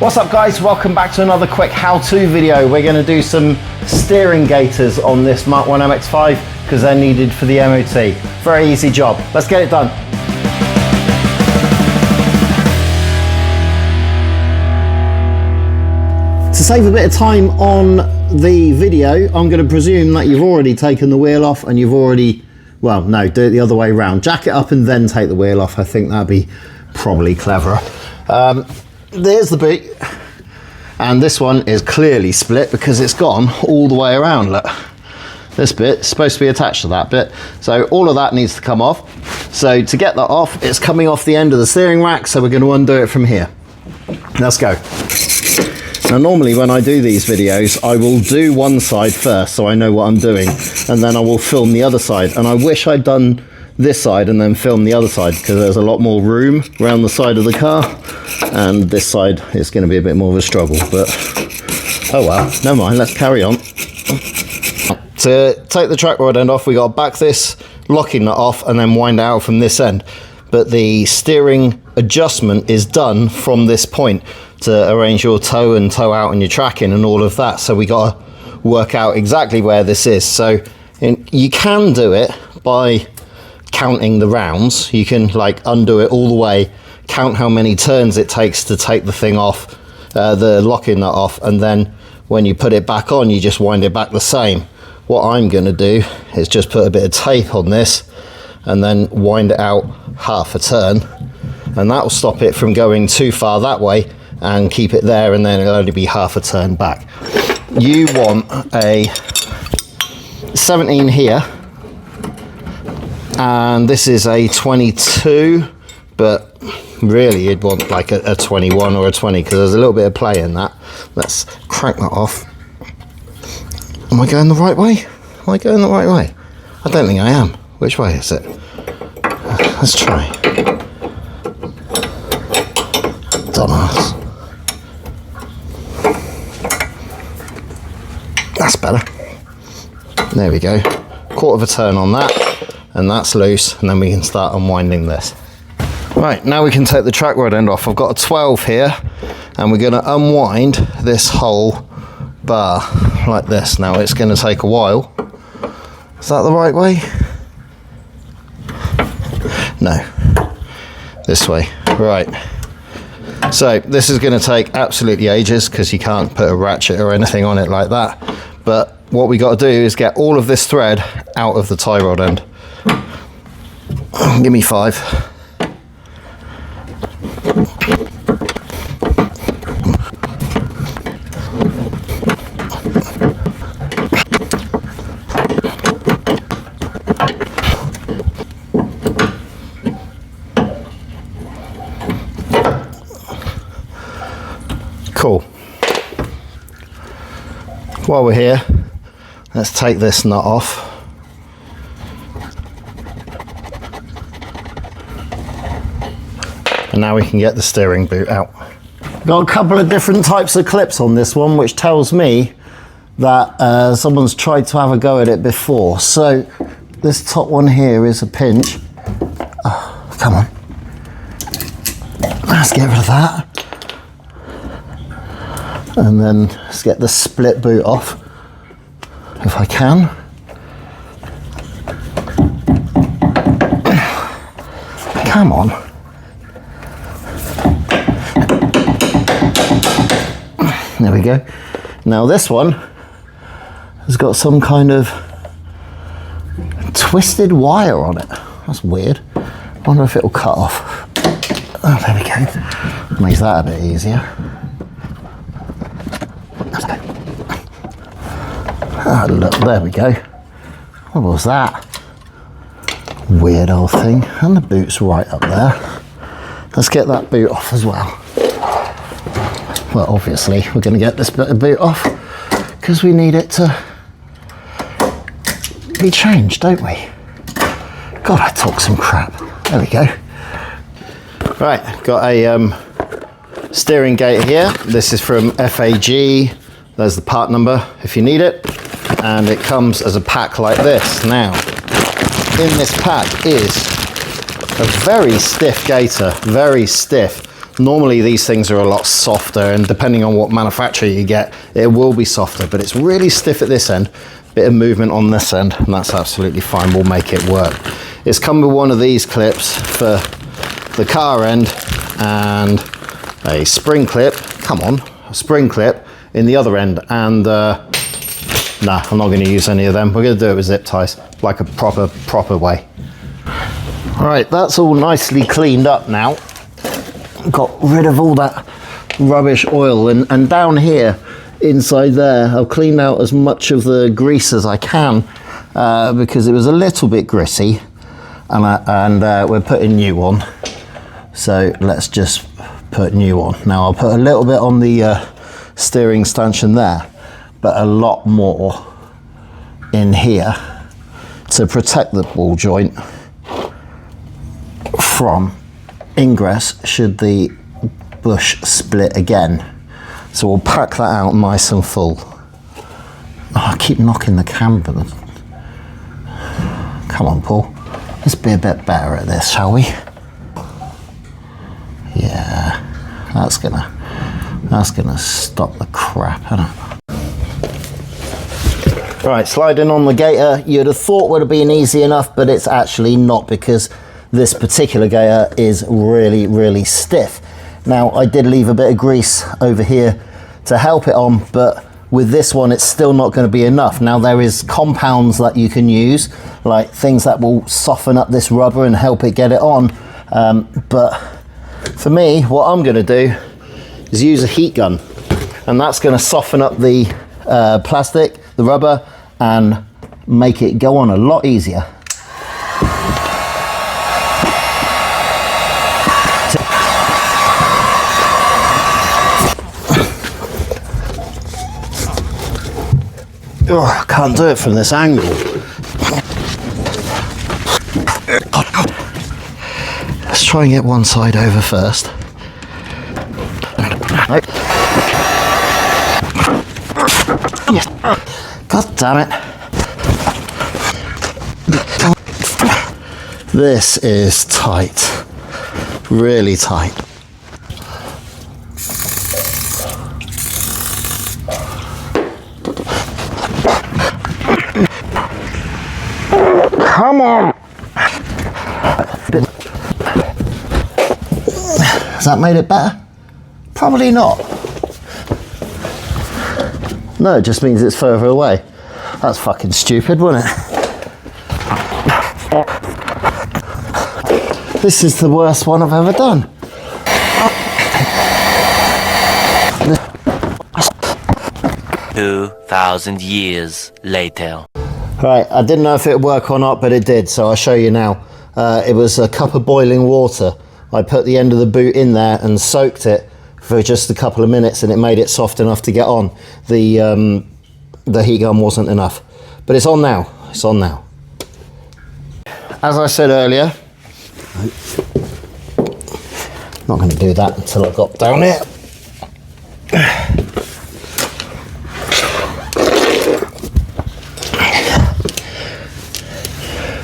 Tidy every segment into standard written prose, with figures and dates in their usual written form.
What's up guys, welcome back to another quick how-to video. We're going to do some steering gaiters on this Mk1 MX-5 because they're needed for the MOT. Very easy job, let's get it done. To save a bit of time on the video, I'm going to presume that you've already taken the wheel off and you've already, well no, do it the other way around. Jack it up and then take the wheel off. I think that'd be probably cleverer. There's the boot, and this one is clearly split because it's gone all the way around. Look, this bit is supposed to be attached to that bit, so all of that needs to come off. So to get that off, it's coming off the end of the steering rack, so we're going to undo it from here. Let's go. Now normally when I do these videos, I will do one side first so I know what I'm doing, and then I will film the other side, and I wish I'd done this side and then film the other side because there's a lot more room around the side of the car, and this side is going to be a bit more of a struggle, but oh well, never mind, let's carry on. To take the track rod end off, we got to back this locking nut off and then wind it out from this end, but the steering adjustment is done from this point to arrange your toe and toe out and your tracking and all of that, so we got to work out exactly where this is. So you can do it by counting the rounds. You can like undo it all the way, count how many turns it takes to take the thing off, the locking nut off, and then when you put it back on you just wind it back the same. What I'm going to do is just put a bit of tape on this and then wind it out half a turn, and that will stop it from going too far that way and keep it there, and then it'll only be half a turn back. You want a 17 here, and this is a 22, but really you'd want like a 21 or a 20 because there's a little bit of play in that. Let's crank that off. Am I going the right way? Am I going the right way? I don't think I am. Which way is it? Let's try. Dumbass. That's better. There we go. Quarter of a turn on that, and that's loose, and then we can start unwinding this. Right, now we can take the track rod end off. I've got a 12 here, and we're going to unwind this whole bar like this. Now it's going to take a while. Is that the right way? No, this way. Right, so this is going to take absolutely ages because you can't put a ratchet or anything on it like that, but what we got to do is get all of this thread out of the tie rod end. Give me 5. Cool. While we're here, let's take this nut off. And now we can get the steering boot out. Got a couple of different types of clips on this one, which tells me that someone's tried to have a go at it before. So this top one here is a pinch. Oh, come on. Let's get rid of that. And then let's get the split boot off, if I can. Come on. There we go. Now this one has got some kind of twisted wire on it. That's weird. I wonder if it'll cut off. Oh, there we go. Makes that a bit easier. Oh, look, there we go. What was that? Weird old thing. And the boot's right up there. Let's get that boot off as well. Well, obviously, we're going to get this bit of boot off because we need it to be changed, don't we? God, I talk some crap. There we go. Right, got a steering gaiter here. This is from FAG. There's the part number if you need it. And it comes as a pack like this. Now, in this pack is a very stiff gaiter, very stiff. Normally these things are a lot softer, and depending on what manufacturer you get, it will be softer, but it's really stiff at this end. Bit of movement on this end, and that's absolutely fine. We'll make it work. It's come with one of these clips for the car end and a spring clip, come on, a spring clip in the other end, and nah, I'm not going to use any of them. We're going to do it with zip ties, like a proper way. All right, that's all nicely cleaned up now. Got rid of all that rubbish oil, and down here inside there I've cleaned out as much of the grease as I can because it was a little bit grissy, and we're putting new on, so let's just put new on. Now I'll put a little bit on the steering stanchion there, but a lot more in here to protect the ball joint from ingress should the bush split again. So we'll pack that out nice and full. Oh, I keep knocking the camera. Come on, Paul. Let's be a bit better at this, shall we? Yeah, that's gonna stop the crap, isn't it? Right, sliding on the Gaiter, you'd have thought would have been easy enough, but it's actually not, because this particular Gaiter is really, really stiff. Now, I did leave a bit of grease over here to help it on, but with this one, it's still not going to be enough. Now, there is compounds that you can use, like things that will soften up this rubber and help it get it on. But for me, what I'm going to do is use a heat gun, and that's going to soften up the plastic, the rubber, and make it go on a lot easier. Oh, I can't do it from this angle. Let's try and get one side over first. God damn it. This is tight. Really tight. Come on! Has that made it better? Probably not. No, it just means it's further away. That's fucking stupid, wasn't it? This is the worst one I've ever done. 2,000 years later. Right, I didn't know if it would work or not, but it did, so I'll show you now. It was a cup of boiling water. I put the end of the boot in there and soaked it for just a couple of minutes, and it made it soft enough to get on. The heat gun wasn't enough, but it's on now. It's on now. As I said earlier, not going to do that until I got down here.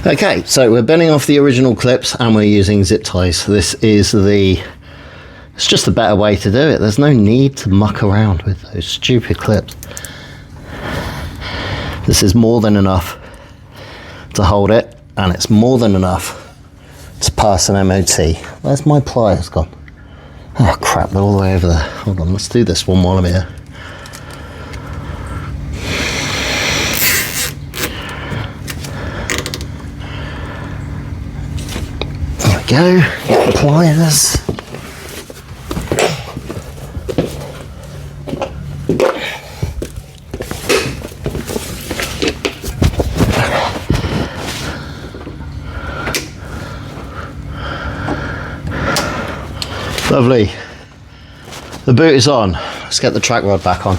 Okay, so we're bending off the original clips and we're using zip ties. This is it's just a better way to do it. There's no need to muck around with those stupid clips. This is more than enough to hold it, and it's more than enough to pass an MOT. Where's my pliers gone? Oh crap, they're all the way over there. Hold on, let's do this one while I'm here. Go, get the pliers. Lovely. The boot is on. Let's get the track rod back on.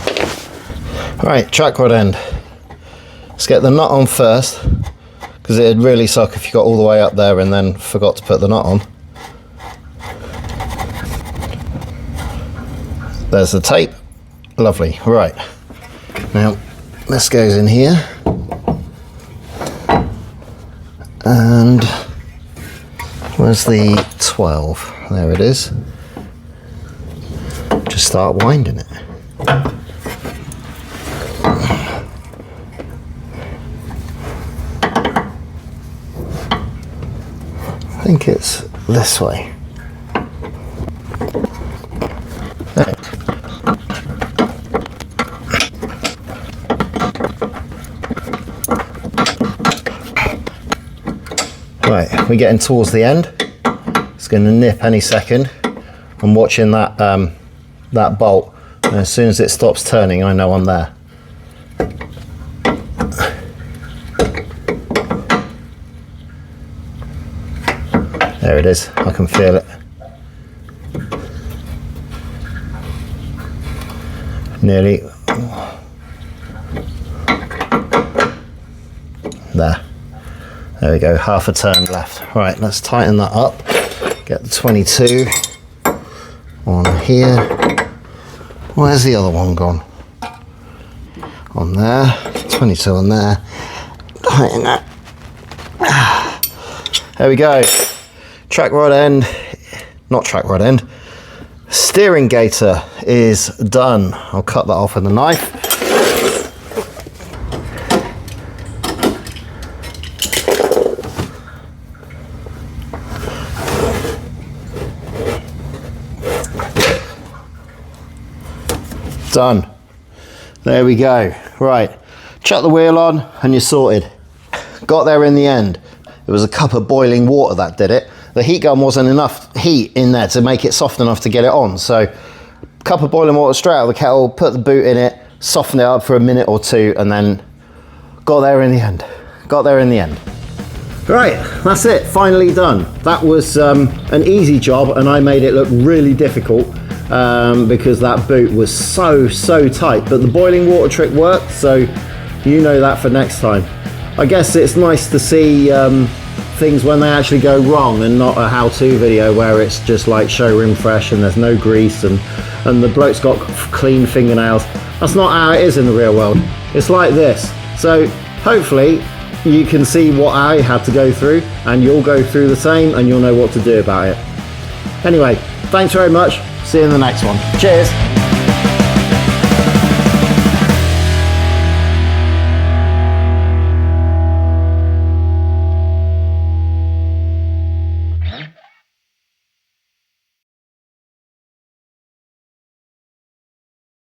Right, track rod end. Let's get the nut on first, because it'd really suck if you got all the way up there and then forgot to put the nut on. There's the tape. Lovely. Right. Now, this goes in here. And where's the 12? There it is. just start winding it. I think it's this way. There. Right, we're getting towards the end. It's going to nip any second. I'm watching that that bolt, and as soon as it stops turning, I know I'm there. There it is, I can feel it. Nearly. There we go, half a turn left. Right, let's tighten that up. Get the 22 on here. Where's the other one gone? On there, 22 on there. Tighten that. There we go. Track rod end, not track rod end. Steering gaiter is done. I'll cut that off with a knife. Done. There we go. Right, chuck the wheel on and you're sorted. Got there in the end. It was a cup of boiling water that did it. The heat gun wasn't enough heat in there to make it soft enough to get it on. So, cup of boiling water straight out of the kettle, put the boot in it, soften it up for a minute or two, and then got there in the end. Got there in the end. Right, that's it, finally done. That was an easy job, and I made it look really difficult because that boot was so tight. But the boiling water trick worked, so you know that for next time. I guess it's nice to see things when they actually go wrong, and not a how-to video where it's just like showroom fresh and there's no grease and the bloke's got clean fingernails. That's not how it is in the real world. It's like this. So hopefully you can see what I had to go through, and you'll go through the same, and you'll know what to do about it. Anyway, thanks very much. See you in the next one. Cheers.